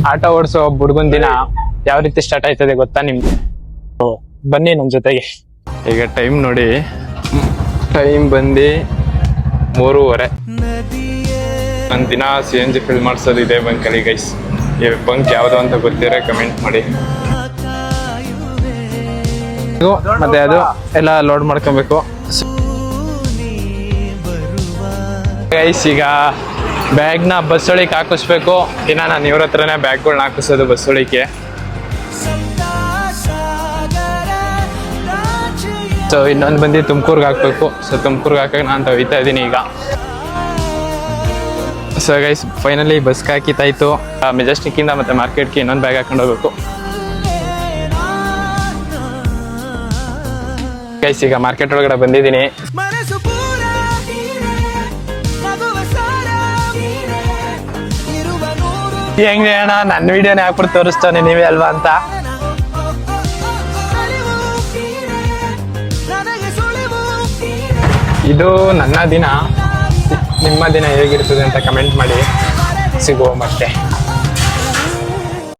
Auto ಓಡಿಸೋ ಹುಡುಗನ ದಿನ ಯಾವ ರೀತಿ ಸ್ಟಾರ್ಟ್ ಆಯ್ತದೆ ಗೊತ್ತಾ ನಿಮ್ಗೆ? ಬನ್ನಿ ನಮ್ ಜೊತೆಗೆ. ಈಗ ಟೈಮ್ ನೋಡಿ, ಟೈಮ್ ಬಂದು 3:30. ನನ್ನ ದಿನ CNG ಫಿಲ್ ಮಾಡಿಸೋದು ಇದೆ ಬಂಕಲ್ಲಿ ಗೈಸ್. ಈ ಬಂಕ್ ಯಾವ್ದು ಅಂತ ಗೊತ್ತಿರೋ ಕಮೆಂಟ್ ಮಾಡಿ. ಮತ್ತೆ ಅದು ಎಲ್ಲ ಲೋಡ್ ಮಾಡ್ಕೊಬೇಕು ಗೈಸ್. ಈಗ ಬ್ಯಾಗ್ನ ಬಸ್ ಒಳಗೆ ಹಾಕಿಸ್ಬೇಕು. ದಿನ ನಾನು ಇವ್ರ ಹತ್ರನೇ ಬ್ಯಾಗ್ಗಳನ್ನ ಹಾಕಿಸೋದು ಬಸ್ ಒಳಗೆ. ಸೊ ಇನ್ನೊಂದು ಬಂದು ತುಮಕೂರ್ಗೆ ಹಾಕ್ಬೇಕು. ಸೊ ತುಮಕೂರ್ಗೆ ಹಾಕಕ್ಕೆ ನಾನು ಒಯ್ತಾ ಇದ್ದೀನಿ ಈಗ. ಸೊ ಗೈಸ್ ಫೈನಲಿ ಬಸ್ಗೆ ಹಾಕಿತ್ತಾಯ್ತು. ಮೆಜೆಸ್ಟಿಕ್ಕಿಂದ ಮತ್ತೆ ಮಾರ್ಕೆಟ್ಗೆ ಇನ್ನೊಂದು ಬ್ಯಾಗ್ ಹಾಕೊಂಡು ಹೋಗ್ಬೇಕು ಗೈಸ್. ಈಗ ಮಾರ್ಕೆಟ್ ಒಳಗಡೆ ಬಂದಿದ್ದೀನಿ. ಹೆಂಗೆ ಅಣ್ಣ ನನ್ನ ವಿಡಿಯೋನೇ ಹಾಕ್ಬಿಟ್ಟು ತೋರಿಸ್ತಾನೆ ನೀವೇ ಅಲ್ವಾ ಅಂತ. ಇದು ನನ್ನ ದಿನ. ನಿಮ್ಮ ದಿನ ಹೇಗಿರ್ತದೆ ಅಂತ ಕಮೆಂಟ್ ಮಾಡಿ. ಸಿಗುವ ಮತ್ತೆ.